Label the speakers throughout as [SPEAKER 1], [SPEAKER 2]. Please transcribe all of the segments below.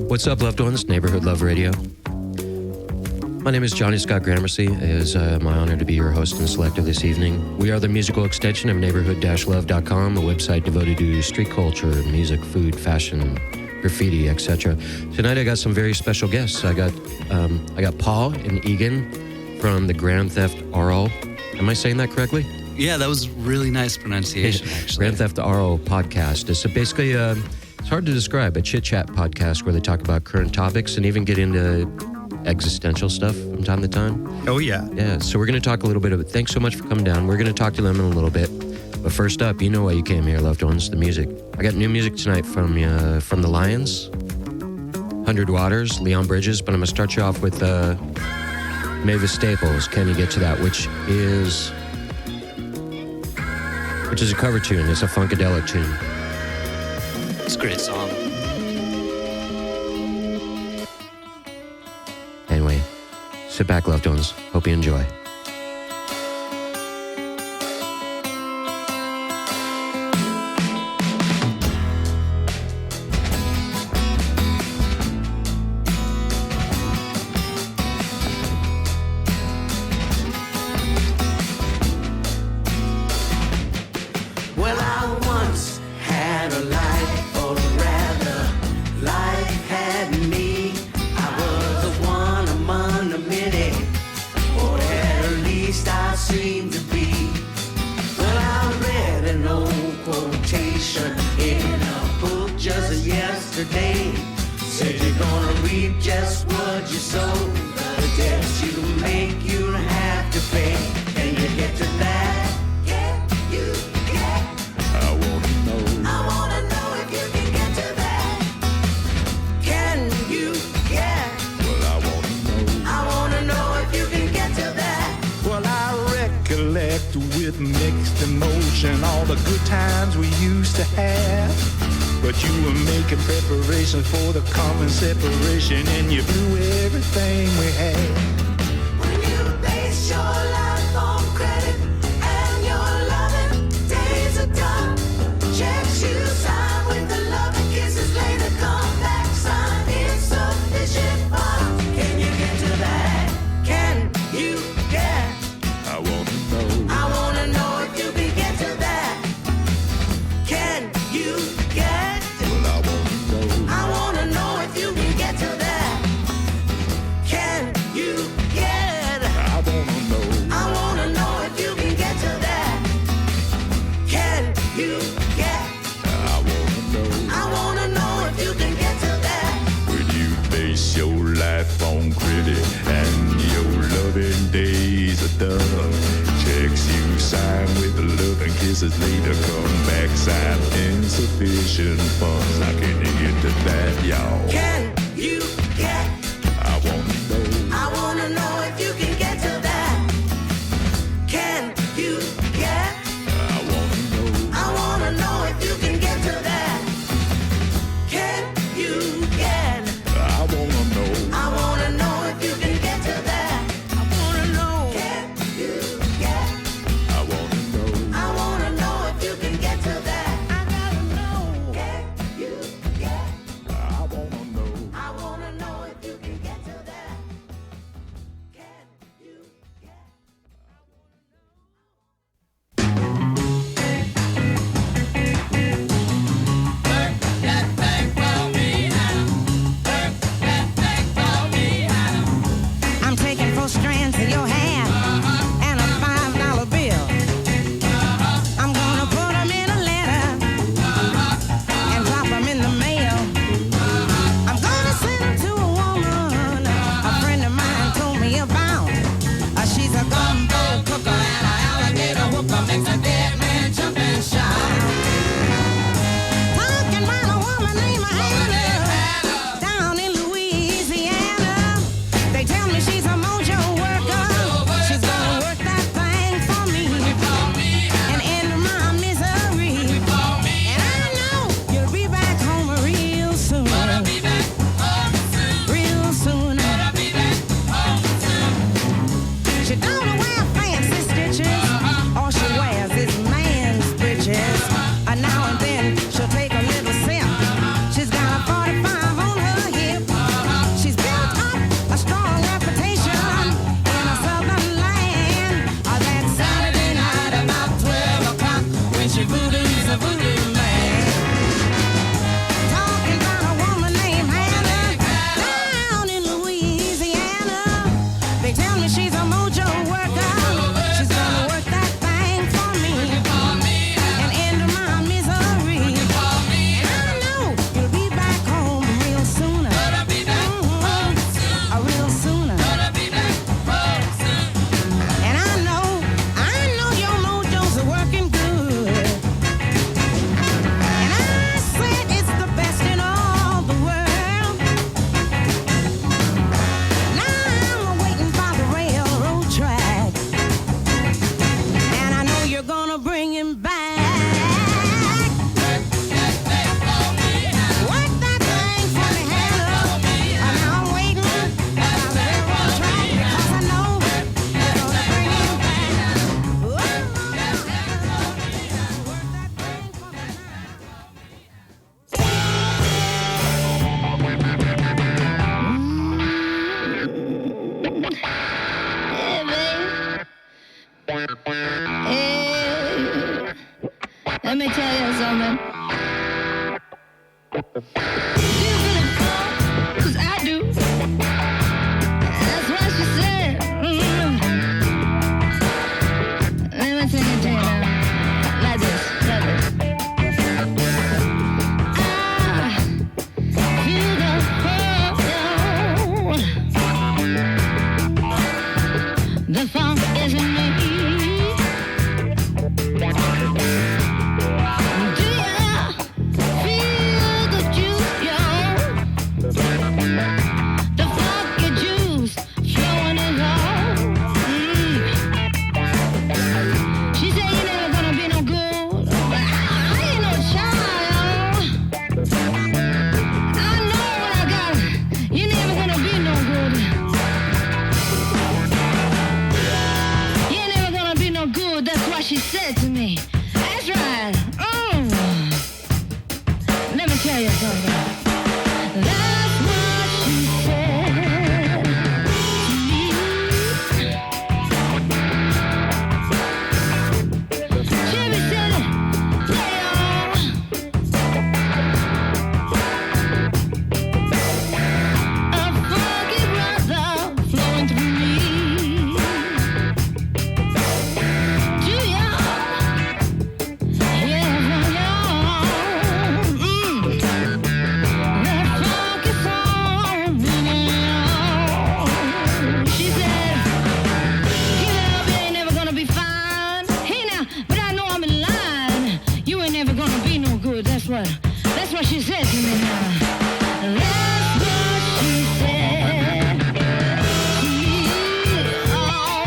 [SPEAKER 1] What's up, loved ones? Neighborhood Love Radio. My name is Johnny Scott Gramercy. It is my honor to be your host and selector this evening. We are the musical extension of neighborhood-love.com, a website devoted to street culture, music, food, fashion, graffiti, etc. Tonight I got some very special guests. I got Paul and Egan from the Grand Theft Auto. Am I saying that correctly?
[SPEAKER 2] Yeah, that was really nice pronunciation, actually.
[SPEAKER 1] Grand Theft Auto podcast. It's basically it's hard to describe, a chit-chat podcast where they talk about current topics and even get into existential stuff from time to time.
[SPEAKER 3] Oh, yeah.
[SPEAKER 1] Yeah, so we're going to talk a little bit of it. Thanks so much for coming down. We're going to talk to them in a little bit. But first up, you know why you came here, loved ones, the music. I got new music tonight from the Lions, 100 Waters, Leon Bridges, but I'm going to start you off with Mavis Staples, Can You Get to That, which is a cover tune. It's a funkadelic tune.
[SPEAKER 2] It's a great song.
[SPEAKER 1] Anyway, sit back, loved ones. Hope you enjoy.
[SPEAKER 4] With mixed emotion, all the good times we used to have. But you were making preparations for the coming separation, and you blew everything we had.
[SPEAKER 5] When you base your life on credit and your loving days are done, checks you sign with the loving kisses later come back, sign insufficient funds. Can you get to that? Can you get?
[SPEAKER 4] I want to know.
[SPEAKER 5] I wanna know if you can get to that. Can you get?
[SPEAKER 4] Well, I want to know.
[SPEAKER 5] I wanna know if you can get to that. Can you get?
[SPEAKER 4] I want to know.
[SPEAKER 5] I wanna know if you can get to that. Can you get?
[SPEAKER 4] I want to know.
[SPEAKER 5] I wanna know if you can get to that.
[SPEAKER 4] When you base your life on credit and your loving days are done, checks you sign with the loving kisses later come back, sign insufficient funds. How can you get to that, y'all?
[SPEAKER 5] Can you get?
[SPEAKER 4] I want to know.
[SPEAKER 5] I wanna know if you can get to that. Can you get?
[SPEAKER 4] I want to know.
[SPEAKER 5] I wanna know if you can get to that. Can you get?
[SPEAKER 4] I want to know.
[SPEAKER 5] I wanna know if you can get to that. I wanna know. Can you get?
[SPEAKER 4] I want to know.
[SPEAKER 5] I wanna know if you can get to that. I gotta know. Can you get?
[SPEAKER 4] I want to know.
[SPEAKER 5] I wanna know. a voodoo man. Talking about a woman named Hannah down in Louisiana. They tell me she's a mojo worker. She's gonna work that thing for me and end my misery. And I know you'll be back home real sooner. Real sooner. And I know your mojos are working good. And I said it's the best in all the world. Now I'm waiting by the railroad track. And I know you're gonna bring him back. Work that thing for me, Hannah. And I'm waiting by the railroad track because I know you're gonna bring him back. Work that thing for me. Hey, babe. Hey. Let me tell you something. Do you feel it fall? 'Cause I do. That's what she said. Let me take it to you now. Like this, like this. I feel the hurt. The funk is in me. Do you feel the juice, yo? The funky juice flowing is all. She said you never gonna be no good, but I ain't no child. I know what I got. You never gonna be no good. You ain't never gonna be no good. That's what she said to me. That's right. Let me tell you something. That's what she said to me. Jimmy said it. Play on. A funky brother flowing through me. Do y'all? Yeah, y'all. That funky song, she said, give it up, you ain't never gonna be fine. Hey now, but I know I'm in line. You ain't never gonna be no good. That's what she said to me now. That's what she said to me. Oh,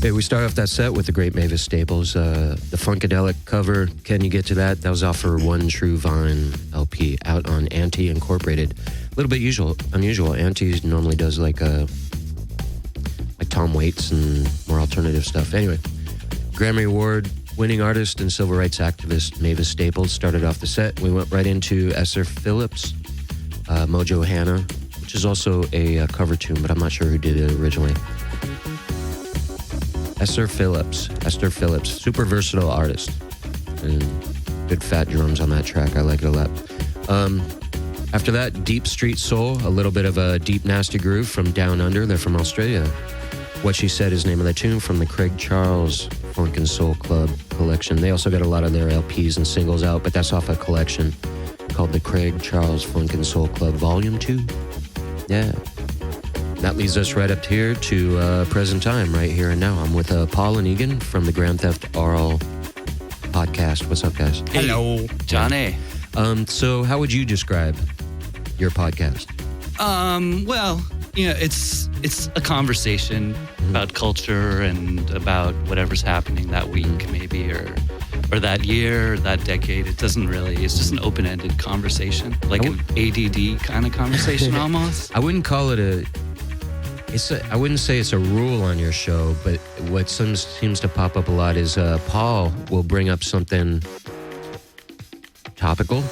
[SPEAKER 1] Hey, we start off that set with the great Mavis Staples, the Funkadelic cover. Can you get to that? That was off her One True Vine LP out on Anti Incorporated. A little bit unusual. Anti normally does like Tom Waits and more alternative stuff. Anyway, Grammy Award winning artist and civil rights activist Mavis Staples started off the set. We went right into Esther Phillips, Mojo Hannah, which is also a cover tune, but I'm not sure who did it originally. Esther Phillips, super versatile artist. And good fat drums on that track. I like it a lot. After that, Deep Street Soul, a little bit of a deep, nasty groove from Down Under. They're from Australia. What She Said is the name of the tune from the Craig Charles Funk and Soul Club collection. They also got a lot of their LPs and singles out, but that's off a collection called the Craig Charles Funk and Soul Club Volume 2. Yeah. That leads us right up here to present time, right here and now. I'm with Paul and Egan from the Grand Theft Auto podcast. What's up, guys?
[SPEAKER 2] Hello, Johnny.
[SPEAKER 1] So how would you describe your podcast?
[SPEAKER 2] Well, it's a conversation about culture and about whatever's happening that week, maybe, or that year, or that decade. It doesn't really. It's just an open-ended conversation, like an ADD kind of conversation, almost.
[SPEAKER 1] I wouldn't call it I wouldn't say it's a rule on your show, but what seems to pop up a lot is Paul will bring up something topical,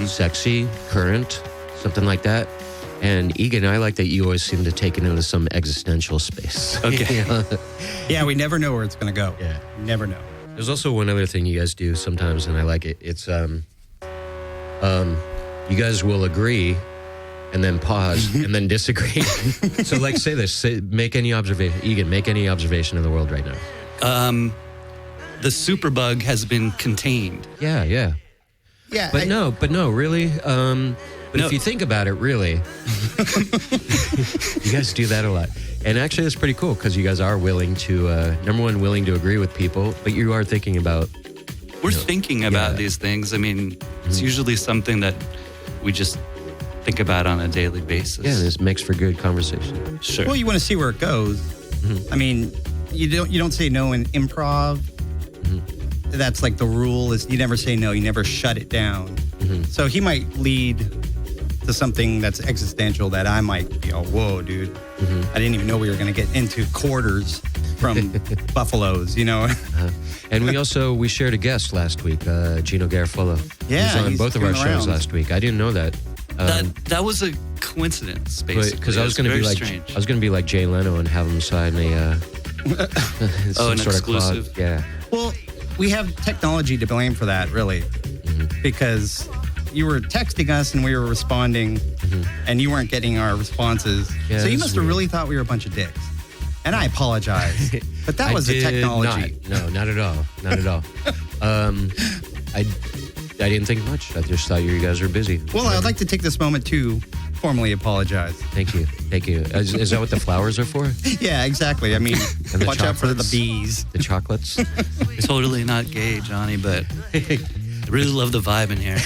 [SPEAKER 1] sexy, current, something like that. And Egan, I like that you always seem to take it into some existential space.
[SPEAKER 2] Okay.
[SPEAKER 3] Yeah, we never know where it's going to go.
[SPEAKER 1] Yeah.
[SPEAKER 3] Never know.
[SPEAKER 1] There's also one other thing you guys do sometimes, and I like it. It's you guys will agree and then pause and then disagree. So, like, say this. Make any observation. Egan, make any observation of the world right now.
[SPEAKER 2] The superbug has been contained.
[SPEAKER 1] Yeah.
[SPEAKER 3] Yeah.
[SPEAKER 1] But no, really. But
[SPEAKER 2] No.
[SPEAKER 1] if you think about it, really, you guys do that a lot. And actually, it's pretty cool because you guys are willing to, number one, willing to agree with people, but you are thinking about...
[SPEAKER 2] We're thinking about these things. I mean, it's usually something that we just think about on a daily basis.
[SPEAKER 1] Yeah, this makes for good conversation.
[SPEAKER 2] Sure.
[SPEAKER 3] Well, you want to see where it goes. I mean, you don't say no in improv. That's like the rule is you never say no. You never shut it down. So he might lead to something that's existential that I might be, whoa, dude. I didn't even know we were going to get into quarters from buffaloes,
[SPEAKER 1] And we shared a guest last week, Gino Garofalo.
[SPEAKER 3] Yeah,
[SPEAKER 1] He was on
[SPEAKER 3] he's
[SPEAKER 1] both of our
[SPEAKER 3] doing
[SPEAKER 1] shows
[SPEAKER 3] rounds.
[SPEAKER 1] last week. I didn't know that.
[SPEAKER 2] That was a coincidence, basically.
[SPEAKER 1] Because I was going to be like
[SPEAKER 2] strange.
[SPEAKER 1] I was going to be like Jay Leno and have him sign a some
[SPEAKER 2] an
[SPEAKER 1] sort of clause.
[SPEAKER 2] exclusive.
[SPEAKER 1] Yeah.
[SPEAKER 3] Well, we have technology to blame for that, really, because you were texting us and we were responding, and you weren't getting our responses.
[SPEAKER 1] Yeah,
[SPEAKER 3] so you
[SPEAKER 1] this
[SPEAKER 3] must
[SPEAKER 1] is
[SPEAKER 3] have
[SPEAKER 1] weird.
[SPEAKER 3] really thought we were a bunch of dicks. And I apologize, but that was the technology.
[SPEAKER 1] Not at all. Not at all. I didn't think much. I just thought you guys were busy.
[SPEAKER 3] Well, I'd like to take this moment to formally apologize.
[SPEAKER 1] Thank you. Is that what the flowers are for?
[SPEAKER 3] Yeah, exactly. I mean,
[SPEAKER 1] And the
[SPEAKER 3] watch out for the
[SPEAKER 1] chocolates?
[SPEAKER 3] bees.
[SPEAKER 1] The chocolates?
[SPEAKER 2] Totally not gay, Johnny, but I really love the vibe in here.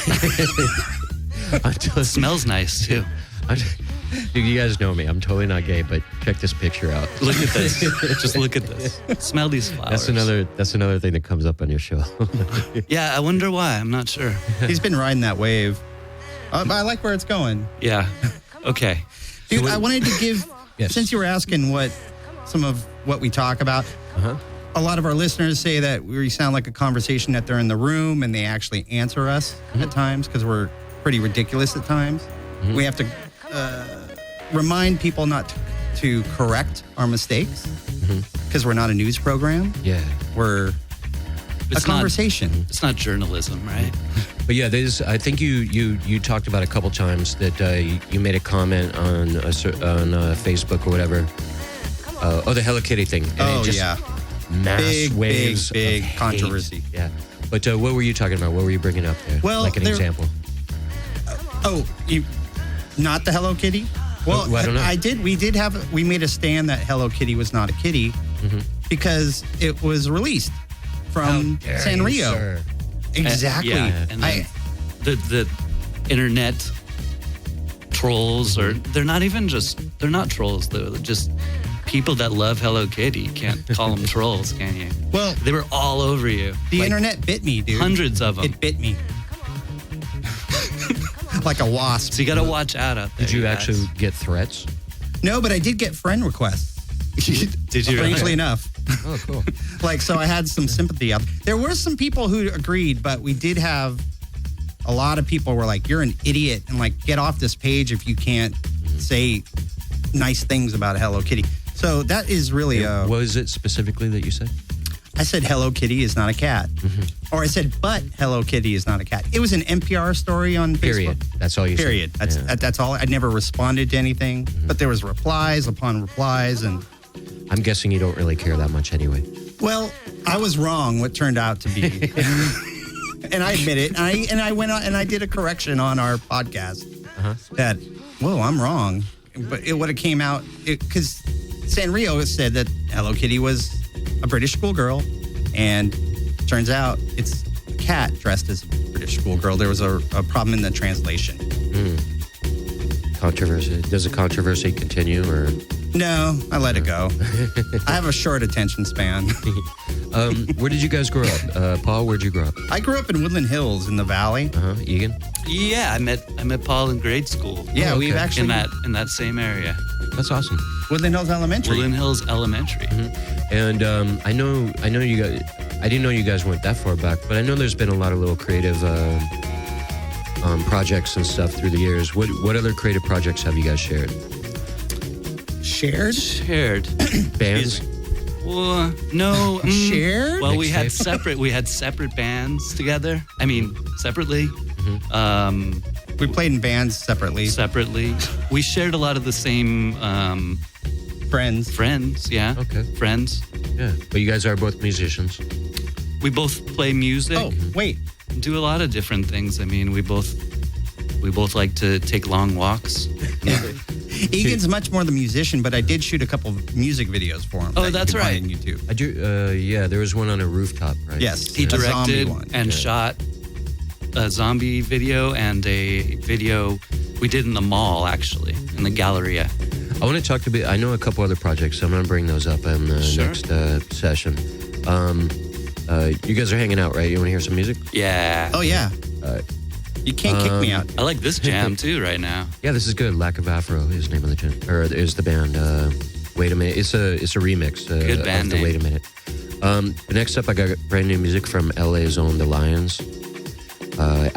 [SPEAKER 2] It smells nice, too.
[SPEAKER 1] Dude, you guys know me. I'm totally not gay, but check this picture out.
[SPEAKER 2] Look at this. Just look at this. Smell these flowers.
[SPEAKER 1] That's another thing that comes up on your show.
[SPEAKER 2] Yeah, I wonder why. I'm not sure.
[SPEAKER 3] He's been riding that wave. But I like where it's going.
[SPEAKER 2] Yeah. Okay.
[SPEAKER 3] Dude, I wanted to give,
[SPEAKER 1] Yes.
[SPEAKER 3] since you were asking some of what we talk about, a lot of our listeners say that we sound like a conversation that they're in the room and they actually answer us at times because we're pretty ridiculous at times. We have to remind people not to correct our mistakes because we're not a news program.
[SPEAKER 1] Yeah.
[SPEAKER 3] We're
[SPEAKER 2] It's
[SPEAKER 3] a conversation.
[SPEAKER 2] It's not journalism, right?
[SPEAKER 1] But yeah, I think you talked about a couple times that you made a comment on Facebook or whatever. The Hello Kitty thing. And it just mass waves
[SPEAKER 3] big
[SPEAKER 1] of hate.
[SPEAKER 3] controversy.
[SPEAKER 1] Yeah. But what were you talking about? What were you bringing up there?
[SPEAKER 3] Well,
[SPEAKER 1] like an example.
[SPEAKER 3] Not the Hello Kitty? Well,
[SPEAKER 1] I don't know.
[SPEAKER 3] We made a stand that Hello Kitty was not a kitty because it was released from
[SPEAKER 1] How dare
[SPEAKER 3] Sanrio.
[SPEAKER 1] you, sir.
[SPEAKER 3] Exactly.
[SPEAKER 2] And then the internet trolls, or they're not trolls. They're just people that love Hello Kitty. You can't call them trolls, can you?
[SPEAKER 3] Well,
[SPEAKER 2] They were all over you.
[SPEAKER 3] the
[SPEAKER 2] Like,
[SPEAKER 3] internet bit me, dude.
[SPEAKER 2] hundreds of them.
[SPEAKER 3] It bit me. Like a wasp.
[SPEAKER 2] So you got to watch out there.
[SPEAKER 1] Did you
[SPEAKER 2] guys.
[SPEAKER 1] actually get threats?
[SPEAKER 3] No, but I did get friend requests.
[SPEAKER 2] Did you really?
[SPEAKER 3] Strangely enough.
[SPEAKER 1] Oh, cool.
[SPEAKER 3] Like, so I had some sympathy out. There were some people who agreed, but we did have a lot of people were like, you're an idiot, and like, get off this page if you can't say nice things about Hello Kitty. So that is really
[SPEAKER 1] What is it specifically that you said?
[SPEAKER 3] I said Hello Kitty is not a cat.
[SPEAKER 1] Mm-hmm.
[SPEAKER 3] Or I said, but Hello Kitty is not a cat. It was an NPR story on
[SPEAKER 1] Period.
[SPEAKER 3] Facebook.
[SPEAKER 1] That's all you
[SPEAKER 3] Period.
[SPEAKER 1] said.
[SPEAKER 3] That's all. I never responded to anything, but there was replies upon replies, and
[SPEAKER 1] I'm guessing you don't really care that much anyway.
[SPEAKER 3] well, I was wrong. What turned out to be, and I admit it. And I went on and I did a correction on our podcast that, whoa, I'm wrong. But it would have came out because Sanrio said that Hello Kitty was a British schoolgirl, and turns out it's a cat dressed as a British schoolgirl. There was a problem in the translation.
[SPEAKER 1] Controversy. Does the controversy continue, or?
[SPEAKER 3] No, I let it go. I have a short attention span.
[SPEAKER 1] Where did you guys grow up? Paul, where'd you grow up?
[SPEAKER 3] I grew up in Woodland Hills in the valley.
[SPEAKER 1] Egan?
[SPEAKER 2] Yeah, I met Paul in grade school.
[SPEAKER 3] Yeah,
[SPEAKER 1] Oh,
[SPEAKER 3] we've
[SPEAKER 1] okay.
[SPEAKER 3] actually
[SPEAKER 2] in that same area,
[SPEAKER 1] That's awesome.
[SPEAKER 3] Woodland Hills Elementary.
[SPEAKER 2] Woodland Hills Elementary.
[SPEAKER 1] And I know you guys. I didn't know you guys went that far back, but I know there's been a lot of little creative projects and stuff through the years. What other creative projects have you guys shared?
[SPEAKER 3] Shared?
[SPEAKER 2] Shared.
[SPEAKER 1] Bands?
[SPEAKER 2] Well, no.
[SPEAKER 3] Shared?
[SPEAKER 2] Well, we had
[SPEAKER 1] Mixtape?
[SPEAKER 2] separate bands together. I mean, separately.
[SPEAKER 3] We played in bands separately.
[SPEAKER 2] Separately. We shared a lot of the same
[SPEAKER 3] Friends.
[SPEAKER 2] friends. Yeah.
[SPEAKER 1] Okay.
[SPEAKER 2] Friends.
[SPEAKER 1] Yeah. But you guys are both musicians.
[SPEAKER 2] We both play music.
[SPEAKER 3] Oh, wait.
[SPEAKER 2] Do a lot of different things. I mean, we both like to take long walks.
[SPEAKER 3] Egan's much more the musician, but I did shoot a couple of music videos for him.
[SPEAKER 2] Oh,
[SPEAKER 3] that you
[SPEAKER 2] that's
[SPEAKER 3] can find
[SPEAKER 2] right.
[SPEAKER 3] on YouTube.
[SPEAKER 1] I do. Yeah, there was one on a rooftop, right?
[SPEAKER 3] Yes.
[SPEAKER 2] He
[SPEAKER 3] A zombie
[SPEAKER 2] directed
[SPEAKER 3] one.
[SPEAKER 2] and shot a zombie video and a video we did in the mall, actually, in the Galleria.
[SPEAKER 1] I want to talk a bit. I know a couple other projects, so I'm going to bring those up in the
[SPEAKER 2] Sure.
[SPEAKER 1] next session. You guys are hanging out, right? You want to hear some music?
[SPEAKER 2] Yeah.
[SPEAKER 3] Oh, yeah. You can't kick me out.
[SPEAKER 2] I like this jam too right now.
[SPEAKER 1] Yeah, this is good. Lack of Afro is the name of the gym, or is the band. Wait a minute, it's a remix.
[SPEAKER 2] Good band
[SPEAKER 1] of the
[SPEAKER 2] name.
[SPEAKER 1] Wait a Minute. Next up, I got brand new music from LA's own The Lions.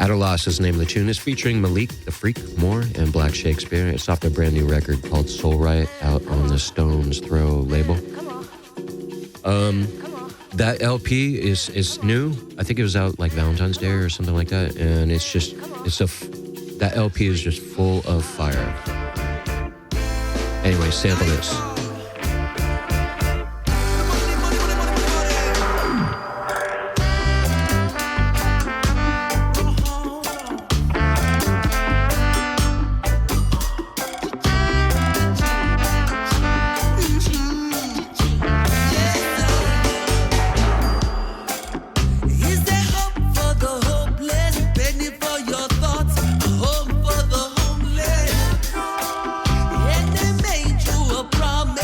[SPEAKER 1] At a Loss is the name of the tune. It's featuring Malik, The Freak, Moore, and Black Shakespeare. It's off their brand new record called Soul Riot, out on the Stone's Throw label. That LP is new. I think it was out like Valentine's Day or something like that. And that LP is just full of fire. Anyway, sample this.
[SPEAKER 5] Is there hope for the hopeless? Penny for your thoughts, a home for the homeless. And they made you a promise.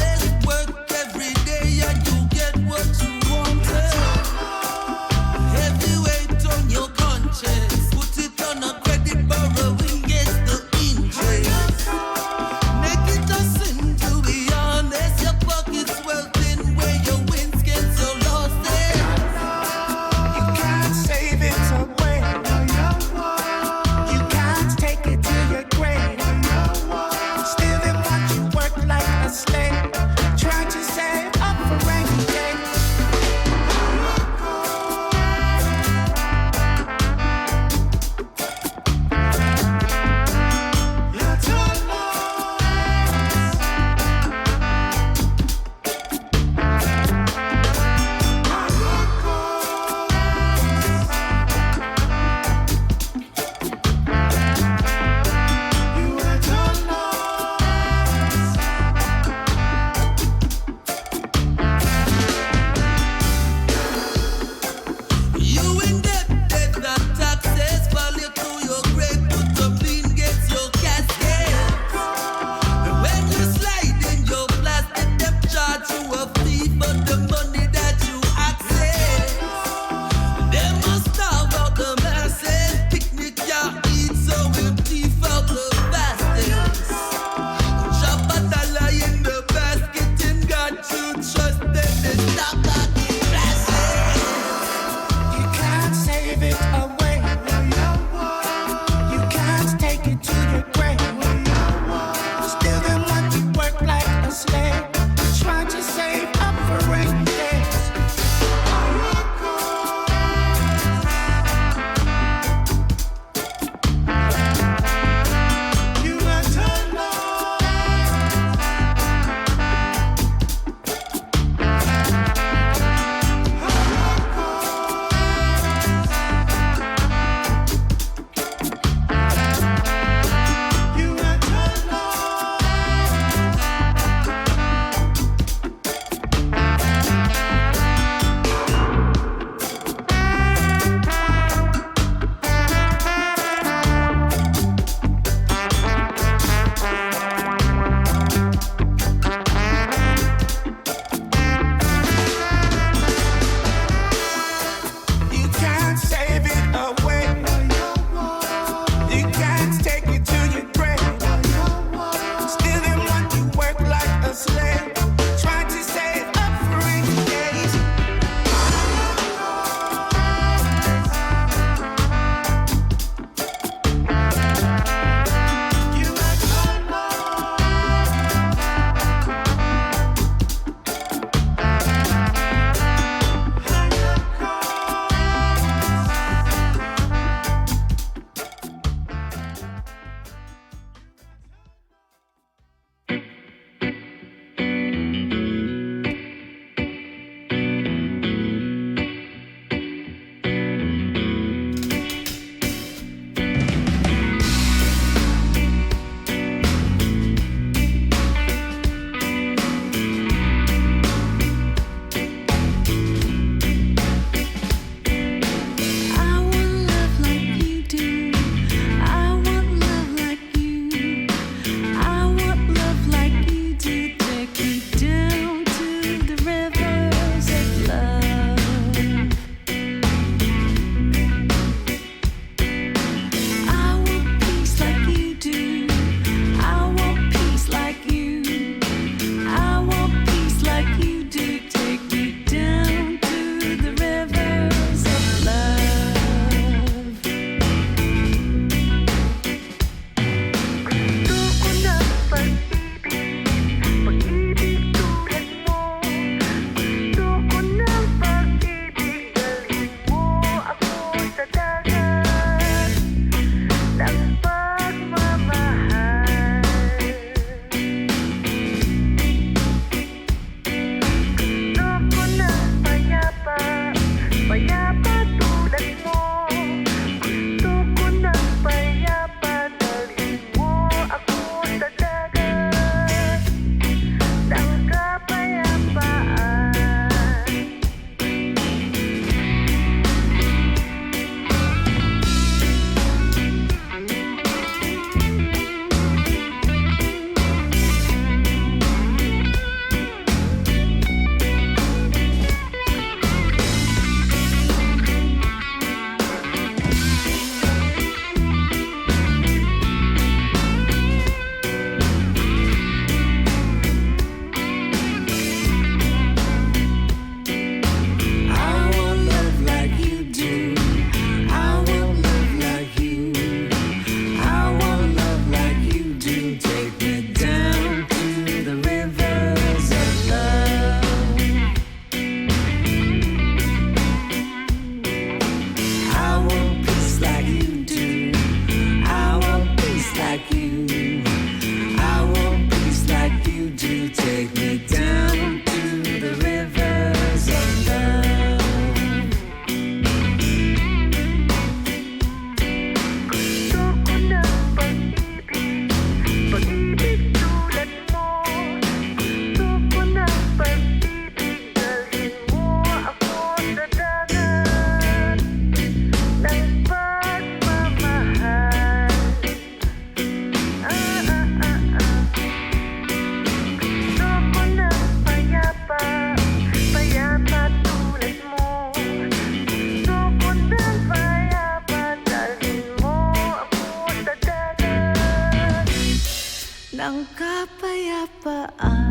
[SPEAKER 5] apaan.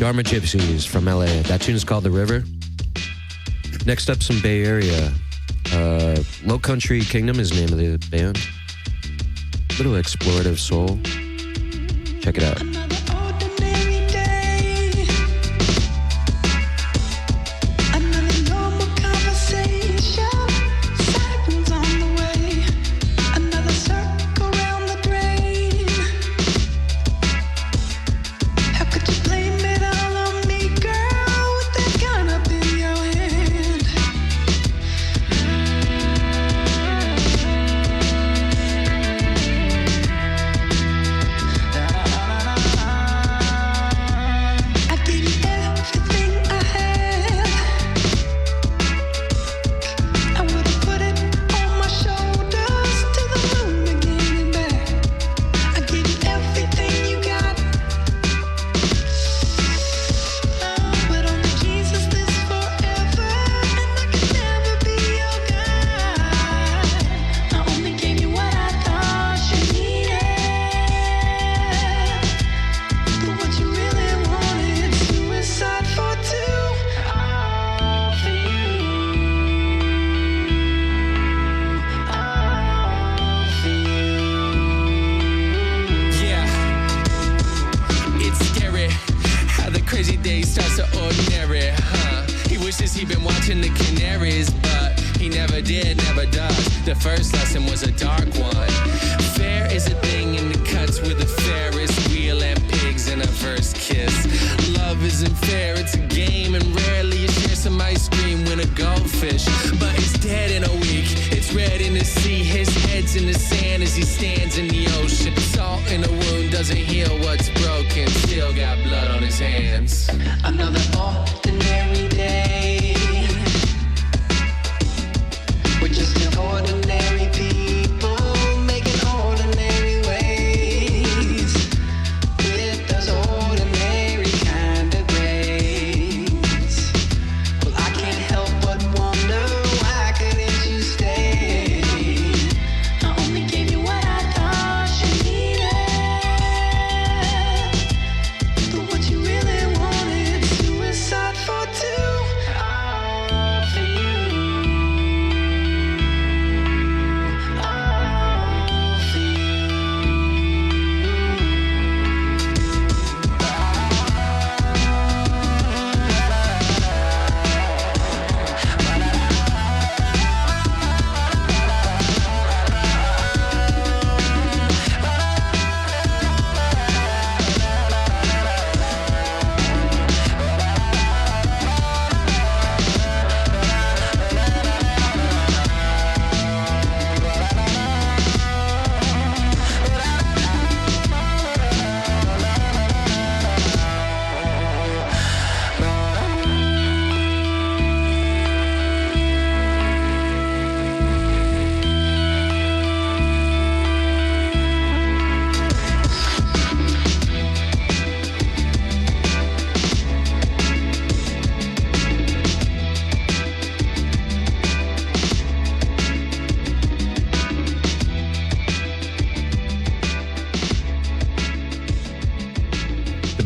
[SPEAKER 1] Dharma Gypsies from LA. That tune is called The River. Next up, some Bay Area. Low Country Kingdom is the name of the band. Little explorative soul. Check it out.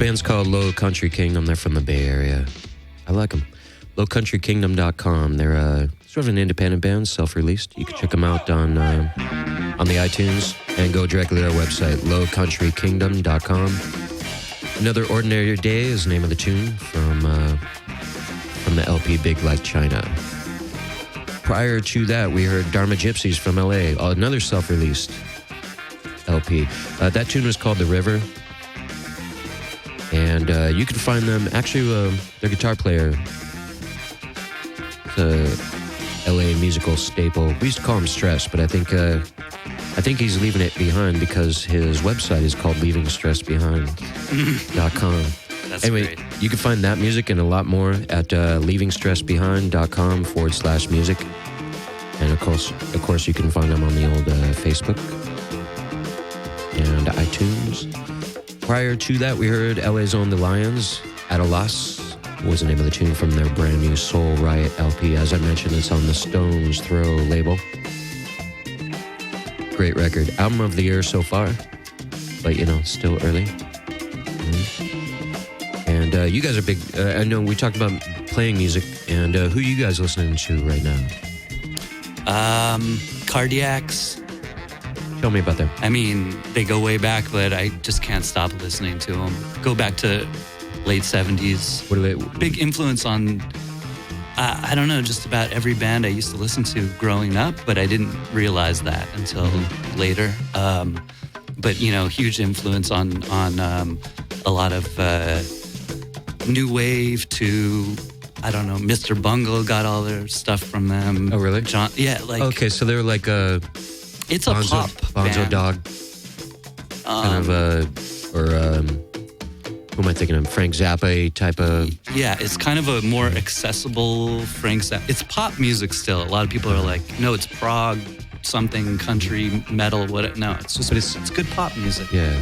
[SPEAKER 1] band's called Low Country Kingdom. They're from the Bay Area. I like them. LowCountryKingdom.com. They're sort of an independent band, self-released. You can check them out on the iTunes and go directly to their website, LowCountryKingdom.com. Another Ordinary Day is the name of the tune from the LP Big Like China. Prior to that, we heard Dharma Gypsies from LA, another self-released LP. That tune was called The River. And you can find them, actually, their guitar player, the LA musical staple. We used to call him Stress, but I think he's leaving it behind because his website is called leavingstressbehind.com.
[SPEAKER 2] That's
[SPEAKER 1] anyway,
[SPEAKER 2] great.
[SPEAKER 1] you can find that music and a lot more at leavingstressbehind.com/music. And of course, you can find them on the old Facebook and iTunes. Prior to that, we heard LA's own The Lions, At a Loss was the name of the tune from their brand new Soul Riot LP. As I mentioned, it's on the Stone's Throw label. Great record. Album of the year so far, but still early. And you guys are big. I know we talked about playing music, and who are you guys listening to right now?
[SPEAKER 2] Cardiacs.
[SPEAKER 1] Tell me about them.
[SPEAKER 2] I mean, they go way back, but I just can't stop listening to them. Go back to late 70s.
[SPEAKER 1] What do they?
[SPEAKER 2] Big influence on, I don't know, just about every band I used to listen to growing up, but I didn't realize that until later. But, huge influence on a lot of new wave to, I don't know, Mr. Bungle got all their stuff from them.
[SPEAKER 1] Oh, really?
[SPEAKER 2] John, yeah, like...
[SPEAKER 1] Okay, so they're like
[SPEAKER 2] it's a pop
[SPEAKER 1] Bonzo
[SPEAKER 2] band.
[SPEAKER 1] Dog, kind of who am I thinking of? Frank Zappa type of.
[SPEAKER 2] Yeah, it's kind of a more accessible Frank Zappa. It's pop music still. A lot of people are like, no, it's prog, something, country, metal, what? No, it's just it's good pop music.
[SPEAKER 1] Yeah.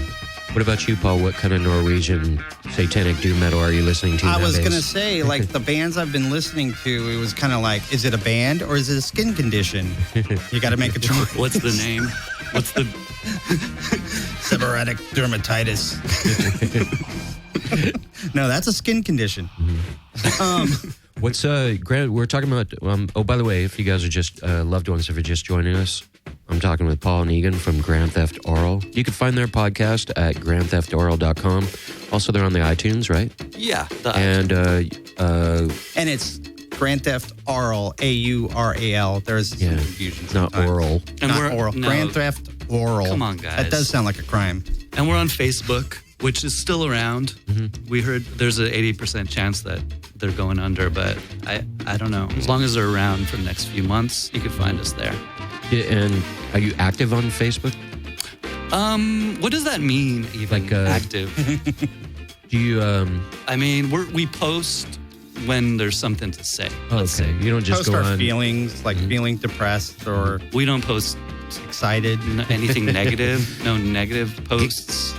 [SPEAKER 1] What about you, Paul? What kind of Norwegian satanic doom metal are you listening to
[SPEAKER 3] I
[SPEAKER 1] nowadays?
[SPEAKER 3] was going to say, like, the bands I've been listening to, it was kind of like, is it a band or is it a skin condition? You got to make a choice.
[SPEAKER 2] What's the name? What's the...
[SPEAKER 3] Seborrheic dermatitis. No, that's a skin condition.
[SPEAKER 1] What's Grant? We're talking about. Oh, by the way, if you guys are just loved ones, if you're just joining us, I'm talking with Paul and Egan from Grand Theft Oral. You can find their podcast at grandtheftoral.com. Also, they're on the iTunes, right?
[SPEAKER 2] Yeah.
[SPEAKER 1] And
[SPEAKER 3] it's Grand Theft Oral, AURAL. There's some confusion.
[SPEAKER 1] It's not
[SPEAKER 3] sometimes.
[SPEAKER 1] oral.
[SPEAKER 2] And
[SPEAKER 3] Not
[SPEAKER 2] we're-
[SPEAKER 3] oral.
[SPEAKER 2] no.
[SPEAKER 3] Grand Theft Oral.
[SPEAKER 2] Come on, guys.
[SPEAKER 3] That does sound like a crime.
[SPEAKER 2] And we're on Facebook, which is still around. We heard there's an 80% chance that they're going under, but I don't know. As long as they're around for the next few months, you can find us there.
[SPEAKER 1] Yeah, and are you active on Facebook?
[SPEAKER 2] What does that mean, even
[SPEAKER 1] Like,
[SPEAKER 2] active?
[SPEAKER 1] Do you?
[SPEAKER 2] I mean, we post when there's something to say. Let's
[SPEAKER 1] Okay,
[SPEAKER 2] say.
[SPEAKER 1] you don't just
[SPEAKER 3] Post
[SPEAKER 1] go
[SPEAKER 3] our
[SPEAKER 1] on.
[SPEAKER 3] feelings, like feeling depressed or
[SPEAKER 2] We don't post
[SPEAKER 3] excited.
[SPEAKER 2] anything negative. No negative posts.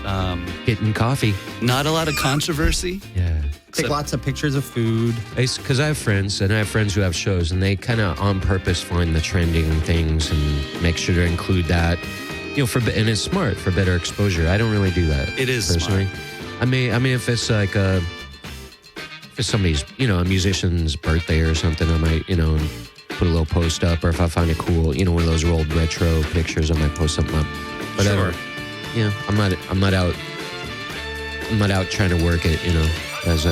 [SPEAKER 1] Getting coffee.
[SPEAKER 2] Not a lot of controversy.
[SPEAKER 1] Yeah.
[SPEAKER 3] Take lots of pictures of food.
[SPEAKER 1] Because I have friends, and I have friends who have shows, and they kind of on purpose find the trending things and make sure to include that. And it's smart for better exposure. I don't really do that.
[SPEAKER 2] It is
[SPEAKER 1] personally.
[SPEAKER 2] smart.
[SPEAKER 1] I mean, if it's like if it's somebody's, a musician's birthday or something, I might, put a little post up, or if I find it cool, one of those old retro pictures, I might post something up. But I
[SPEAKER 3] Sure.
[SPEAKER 1] don't, I'm not out trying to work it, as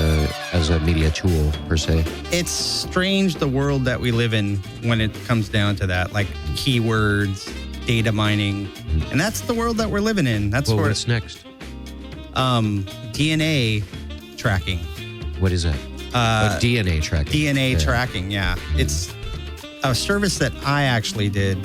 [SPEAKER 1] a media tool per se.
[SPEAKER 3] It's strange the world that we live in when it comes down to that, like keywords, data mining, and that's the world that we're living in. That's
[SPEAKER 1] Well,
[SPEAKER 3] where
[SPEAKER 1] what's next?
[SPEAKER 3] DNA tracking.
[SPEAKER 1] What is that? DNA tracking.
[SPEAKER 3] DNA
[SPEAKER 1] Yeah.
[SPEAKER 3] tracking, yeah. It's a service that I actually did,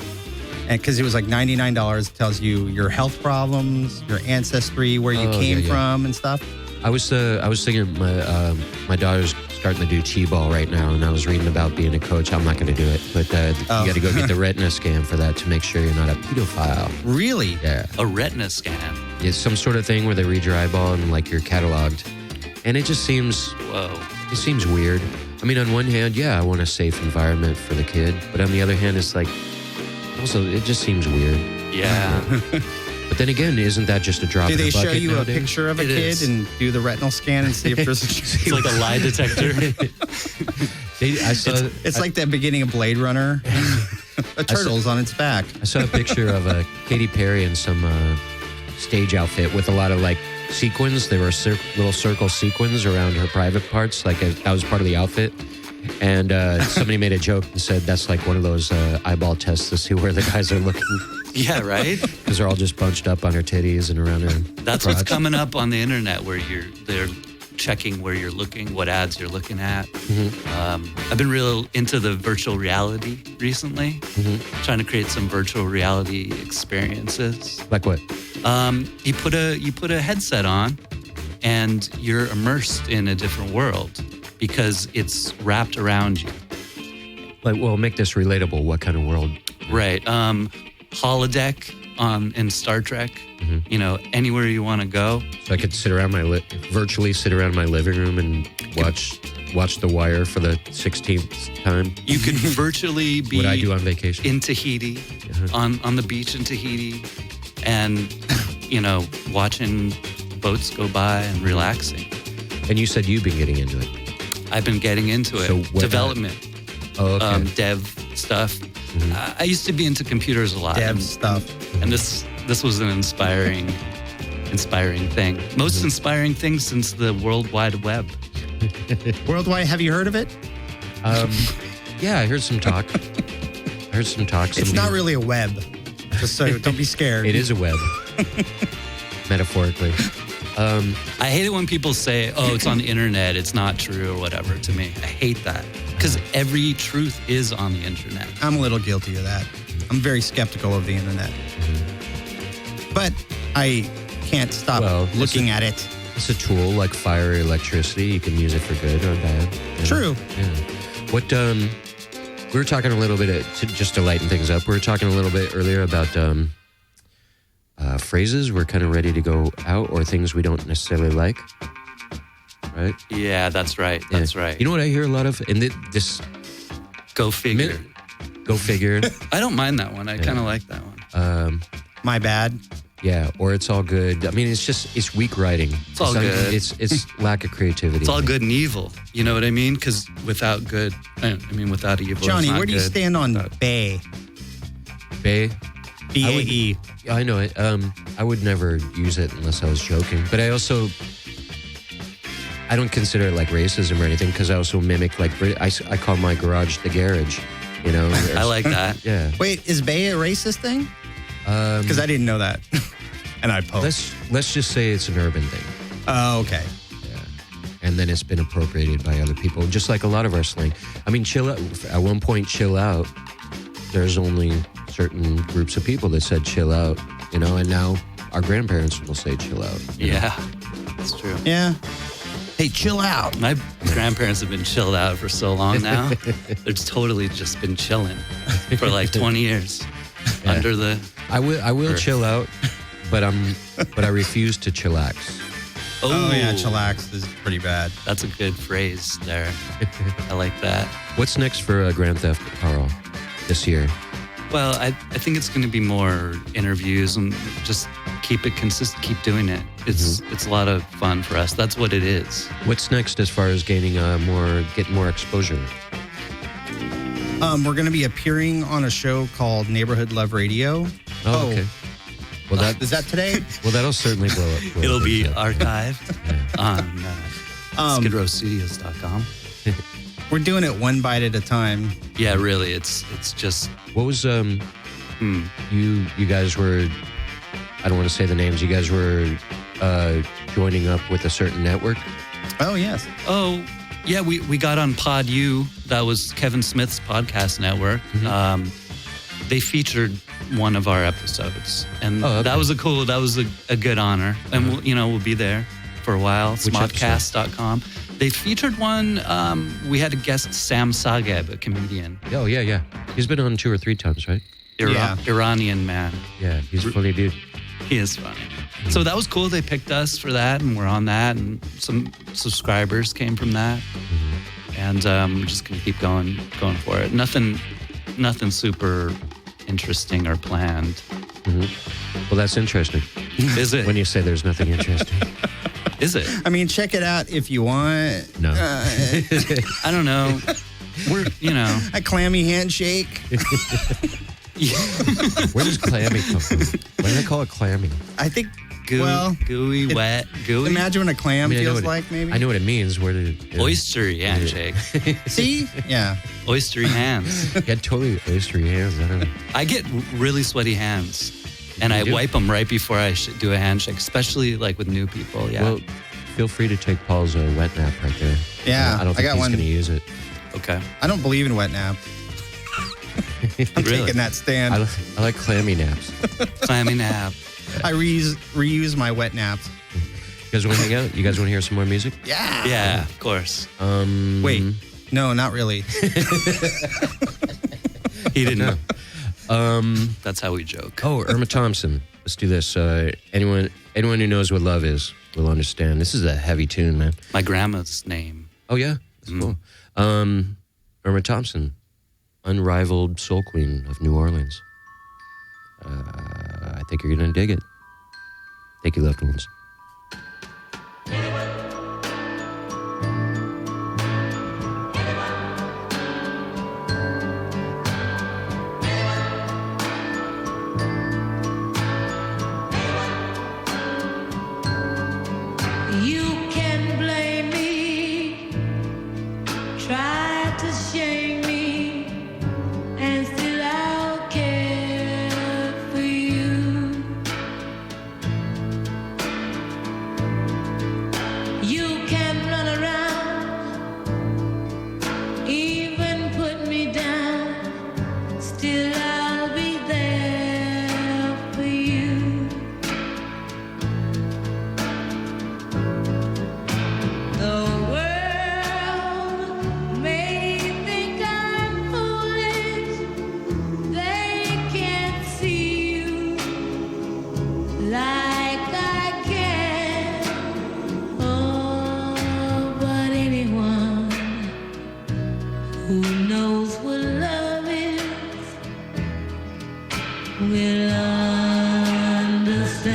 [SPEAKER 3] and because it was like $99, it tells you your health problems, your ancestry, where you came from, and stuff.
[SPEAKER 1] I was thinking my daughter's starting to do T-ball right now, and I was reading about being a coach. I'm not going to do it, but you got to go get the retina scan for that to make sure you're not a pedophile.
[SPEAKER 3] Really?
[SPEAKER 1] Yeah,
[SPEAKER 2] A retina scan.
[SPEAKER 1] it's some sort of thing where they read your eyeball and like you're cataloged, and it just seems
[SPEAKER 2] Whoa.
[SPEAKER 1] it seems weird. I mean, on one hand, yeah, I want a safe environment for the kid, but on the other hand, it's like also it just seems weird.
[SPEAKER 2] Yeah.
[SPEAKER 1] But then again, isn't that just a drop
[SPEAKER 3] Do
[SPEAKER 1] in
[SPEAKER 3] they
[SPEAKER 1] the bucket
[SPEAKER 3] show you
[SPEAKER 1] nowadays?
[SPEAKER 3] a picture of a
[SPEAKER 2] It
[SPEAKER 3] kid
[SPEAKER 2] is.
[SPEAKER 3] and do the retinal scan and see if there's
[SPEAKER 2] It's like a lie detector.
[SPEAKER 3] It's like the beginning of Blade Runner. A turtle's on its back.
[SPEAKER 1] I saw a picture of Katy Perry in some stage outfit with a lot of like sequins. There were little circle sequins around her private parts, like that was part of the outfit. And somebody made a joke and said that's like one of those eyeball tests to see where the guys are looking,
[SPEAKER 2] Yeah, right?
[SPEAKER 1] because they're all just bunched up on her titties and around her.
[SPEAKER 2] That's
[SPEAKER 1] crotch.
[SPEAKER 2] what's coming up on the internet where they're checking where you're looking, what ads you're looking at. I've been real into the virtual reality recently, trying to create some virtual reality experiences.
[SPEAKER 1] Like what?
[SPEAKER 2] You put a headset on, and you're immersed in a different world because it's wrapped around you.
[SPEAKER 1] Like, well, make this relatable. What kind of world?
[SPEAKER 2] Right. Holodeck in Star Trek. You know, anywhere you want to go.
[SPEAKER 1] So I could virtually sit around my living room and watch The Wire for the 16th time.
[SPEAKER 2] You could virtually be
[SPEAKER 1] What I do on vacation.
[SPEAKER 2] in Tahiti, on the beach in Tahiti, and you know, watching boats go by and relaxing.
[SPEAKER 1] And you said you've been getting into it.
[SPEAKER 2] I've been getting into it.
[SPEAKER 1] So what-
[SPEAKER 2] Development,
[SPEAKER 1] Oh, okay.
[SPEAKER 2] dev stuff. I used to be into computers a lot.
[SPEAKER 3] Dev
[SPEAKER 2] and,
[SPEAKER 3] stuff.
[SPEAKER 2] and this was an inspiring thing. Most inspiring thing since the World Wide Web.
[SPEAKER 3] Worldwide, have you heard of it?
[SPEAKER 1] Yeah, I heard some talk.
[SPEAKER 3] It's not really a web. Just so don't be scared.
[SPEAKER 1] It is a web, metaphorically.
[SPEAKER 2] I hate it when people say, "Oh, it's on the internet. It's not true or whatever." To me, I hate that because every truth is on the internet.
[SPEAKER 3] I'm a little guilty of that. I'm very skeptical of the internet. But I can't stop
[SPEAKER 1] Well,
[SPEAKER 3] looking at it.
[SPEAKER 1] It's a tool like fire or electricity. You can use it for good or bad. you know?
[SPEAKER 3] True.
[SPEAKER 1] Yeah. What we were talking a little bit just to lighten things up. We were talking a little bit earlier about phrases we're kind of ready to go out or things we don't necessarily like. Right?
[SPEAKER 2] Yeah, that's right.
[SPEAKER 1] Yeah.
[SPEAKER 2] That's right.
[SPEAKER 1] You know what I hear a lot of? And this
[SPEAKER 2] Go figure.
[SPEAKER 1] go figure.
[SPEAKER 2] I don't mind that one. I kind of like that one.
[SPEAKER 3] My bad.
[SPEAKER 1] Yeah, or it's all good. I mean, it's weak writing. It's
[SPEAKER 2] all good.
[SPEAKER 1] It's lack of creativity.
[SPEAKER 2] It's all good and evil. You know what I mean? Because without good, without evil,
[SPEAKER 3] Johnny,
[SPEAKER 2] it's not
[SPEAKER 3] where do you
[SPEAKER 2] good.
[SPEAKER 3] stand on bae?
[SPEAKER 1] Bae.
[SPEAKER 3] B-A-E.
[SPEAKER 1] I know it. I would never use it unless I was joking. But I don't consider it like racism or anything because I also mimic like I call my garage the garage. You know.
[SPEAKER 2] I like that.
[SPEAKER 1] Yeah.
[SPEAKER 3] Wait, is bae a racist thing? Because I didn't know that. And I post.
[SPEAKER 1] Let's just say it's an urban thing.
[SPEAKER 3] Oh, okay.
[SPEAKER 1] And then it's been appropriated by other people, just like a lot of our slang. I mean, chill out. At one point, chill out. There's only certain groups of people that said chill out, you know, and now our grandparents will say chill out.
[SPEAKER 2] Yeah, that's true.
[SPEAKER 3] Yeah. Hey, chill out.
[SPEAKER 2] My grandparents have been chilled out for so long now. They've totally just been chilling for like 20 years under the.
[SPEAKER 1] I will
[SPEAKER 2] Earth.
[SPEAKER 1] chill out, but I refuse to chillax.
[SPEAKER 3] Oh, yeah, chillax is pretty bad.
[SPEAKER 2] That's a good phrase there. I like that.
[SPEAKER 1] What's next for Grand Theft, Carl, this year?
[SPEAKER 2] Well, I think it's going to be more interviews and just keep it consistent, keep doing it. It's a lot of fun for us. That's what it is.
[SPEAKER 1] What's next as far as getting more exposure?
[SPEAKER 3] We're going to be appearing on a show called Neighborhood Love Radio.
[SPEAKER 1] Oh, okay. Well,
[SPEAKER 3] Is that today?
[SPEAKER 1] well, that'll certainly blow up.
[SPEAKER 2] It'll be
[SPEAKER 1] up.
[SPEAKER 2] archived on skidrowstudios.com.
[SPEAKER 3] We're doing it one bite at a time.
[SPEAKER 2] Yeah, really. It's just
[SPEAKER 1] What was you guys were? I don't want to say the names. You guys were joining up with a certain network.
[SPEAKER 3] Oh, yes.
[SPEAKER 2] Oh, yeah, we got on Pod U. That was Kevin Smith's podcast network. They featured one of our episodes, and that was a good honor. And we'll be there for a while. Smodcast.com. They featured one. We had a guest, Sam Sageb, a comedian.
[SPEAKER 1] Oh yeah. He's been on 2 or 3 times, right?
[SPEAKER 3] Yeah.
[SPEAKER 2] Iranian man.
[SPEAKER 1] Yeah, he's a funny dude.
[SPEAKER 2] He is funny. So that was cool. They picked us for that, and we're on that, and some subscribers came from that. And we're just gonna keep going for it. Nothing super interesting or planned.
[SPEAKER 1] Well, that's interesting.
[SPEAKER 2] Is it?
[SPEAKER 1] When you say there's nothing interesting.
[SPEAKER 2] Is it?
[SPEAKER 3] I mean, check it out if you want.
[SPEAKER 1] No.
[SPEAKER 2] I don't know. We're,
[SPEAKER 3] A clammy handshake.
[SPEAKER 1] Where does clammy come from? Why do they call it clammy?
[SPEAKER 3] I think,
[SPEAKER 2] gooey, wet, gooey.
[SPEAKER 3] imagine what a clam
[SPEAKER 1] I know
[SPEAKER 3] feels
[SPEAKER 1] what
[SPEAKER 3] like, maybe.
[SPEAKER 1] I know what it means. Where did it?
[SPEAKER 2] Oystery handshake.
[SPEAKER 3] See? Yeah.
[SPEAKER 2] Oystery hands.
[SPEAKER 1] Yeah, totally oystery hands. I don't know.
[SPEAKER 2] I get really sweaty hands, and
[SPEAKER 1] You
[SPEAKER 2] I
[SPEAKER 1] do?
[SPEAKER 2] wipe them right before I do a handshake, especially like with new people. Yeah.
[SPEAKER 1] Well, feel free to take Paul's wet nap right there.
[SPEAKER 3] Yeah,
[SPEAKER 1] I don't
[SPEAKER 3] I
[SPEAKER 1] think
[SPEAKER 3] got
[SPEAKER 1] he's
[SPEAKER 3] one.
[SPEAKER 1] going to use it.
[SPEAKER 2] Okay.
[SPEAKER 3] I don't believe in wet nap. I'm
[SPEAKER 2] Really?
[SPEAKER 3] taking that stand.
[SPEAKER 1] I like clammy naps.
[SPEAKER 2] Clammy nap.
[SPEAKER 3] I reuse my wet naps.
[SPEAKER 1] You guys want to hang out? You guys want to hear some more music?
[SPEAKER 3] Yeah.
[SPEAKER 2] Yeah, of course.
[SPEAKER 3] Wait. No, not really.
[SPEAKER 2] He didn't.
[SPEAKER 1] No.
[SPEAKER 2] That's how we joke.
[SPEAKER 1] Oh, Irma Thompson. Let's do this. Anyone who knows what love is will understand. This is a heavy tune, man.
[SPEAKER 2] My grandma's name.
[SPEAKER 1] Oh, yeah? That's cool. Irma Thompson, unrivaled soul queen of New Orleans. I think you're going to dig it. Take your loved ones.
[SPEAKER 5] You can blame me, try to shame me, and still I'll care for you. You can run around, even put me down, still I'll be there for you. The world may think I'm foolish. They can't see you like I can. Oh, but anyone who knows what love is will understand.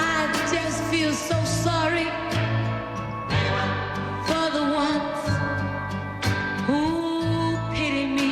[SPEAKER 5] I just feel so sorry for the ones who pity me.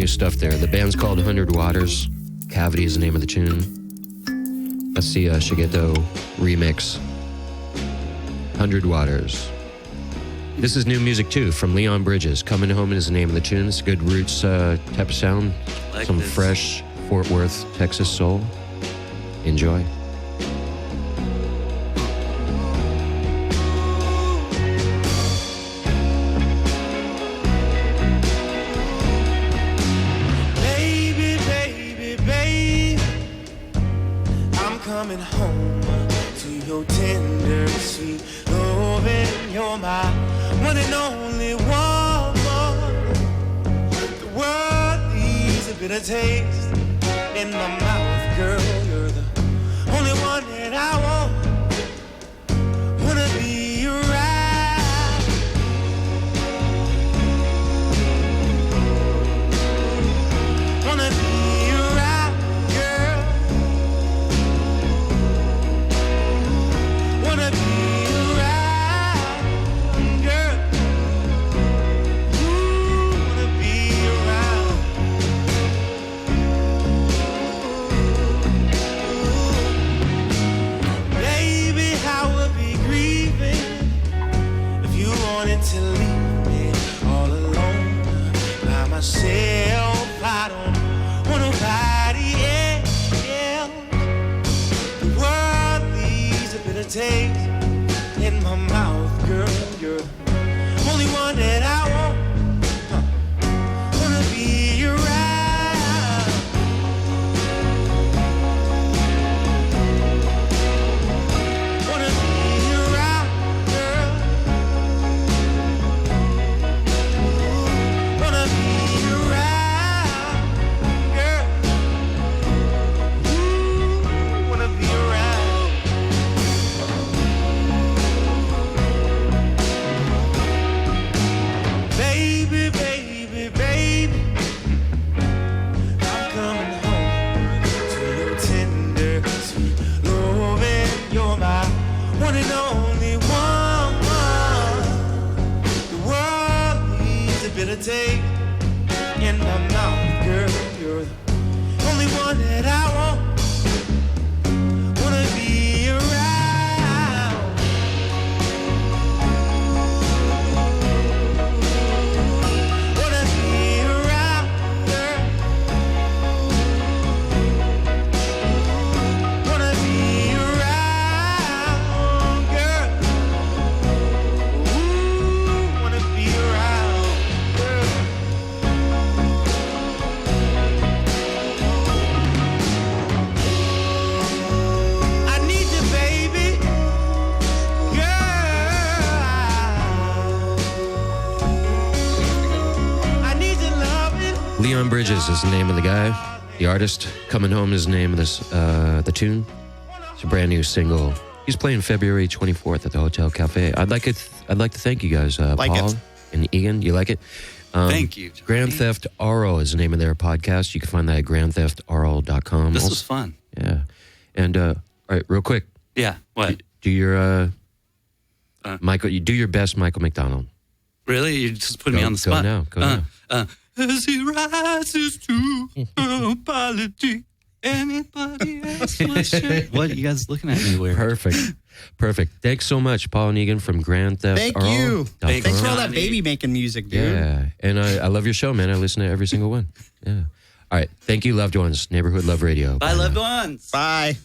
[SPEAKER 1] new stuff there. The band's called 100 Waters. Cavity is the name of the tune. That's the Skidrow remix. 100 Waters. This is new music too from Leon Bridges. Coming Home is the name of the tune. It's good roots type of sound.
[SPEAKER 2] Like
[SPEAKER 1] Some
[SPEAKER 2] this.
[SPEAKER 1] fresh Fort Worth, Texas soul. Enjoy.
[SPEAKER 6] Baby, baby, baby, I'm coming home to your tender, sweet loving. You're my one and only woman. The world needs a bitter taste in my mouth, girl. You're the only one that I want. Wanna be your ride. Wanna be your ride, girl. Wanna be your ride, girl. Ooh, wanna be around. Baby, I would be grieving if you wanted to leave me all alone by myself. I don't want nobody else. The world leaves a bitter taste in my mouth, girl. You're the only one that I want. Wanna be your ride. Wanna be your ride, girl. Wanna be your ride, girl. Ooh, wanna be your ride. Baby, baby, baby, I'm coming home to your tender, sweet loving. You're my one and only woman. The world needs a bitter taste in my mouth, girl. You're the only one that I want. Wanna be around. Wanna be around, girl. Wanna be around, girl. Ooh, wanna be around, girl. I need you, baby, girl. I need your loving.
[SPEAKER 1] Leon Bridges is the name of the guy. The artist. Coming Home is the name of this the tune. It's a brand new single. He's playing February 24th at the Hotel Cafe. I'd like to thank you guys,
[SPEAKER 3] Like
[SPEAKER 1] Paul
[SPEAKER 3] it.
[SPEAKER 1] and Egan. You like it?
[SPEAKER 2] Thank you, Johnny.
[SPEAKER 1] Grand Theft Arl is the name of their podcast. You can find that at grandtheftarl.com.
[SPEAKER 2] This
[SPEAKER 1] Also-
[SPEAKER 2] was fun.
[SPEAKER 1] Yeah. And all right, real quick,
[SPEAKER 2] Yeah. What?
[SPEAKER 1] do your
[SPEAKER 2] Michael,
[SPEAKER 1] you do your best Michael McDonald.
[SPEAKER 2] Really? You just put me
[SPEAKER 1] Go-
[SPEAKER 2] on the
[SPEAKER 1] go
[SPEAKER 2] spot.
[SPEAKER 1] now, go now.
[SPEAKER 2] As he rises to apology, anybody else must share. What? You guys looking at me weird?
[SPEAKER 1] Perfect. Thanks so much, Paul and Egan from Grand Theft
[SPEAKER 3] Thank
[SPEAKER 1] Arl.
[SPEAKER 3] you.
[SPEAKER 2] Thanks,
[SPEAKER 3] Thanks for all that
[SPEAKER 2] Johnny.
[SPEAKER 3] baby making music, dude.
[SPEAKER 1] Yeah, and I love your show, man. I listen to every single one. Yeah. All right. Thank you, loved ones. Neighborhood Love Radio.
[SPEAKER 2] Bye, loved ones.
[SPEAKER 3] Bye.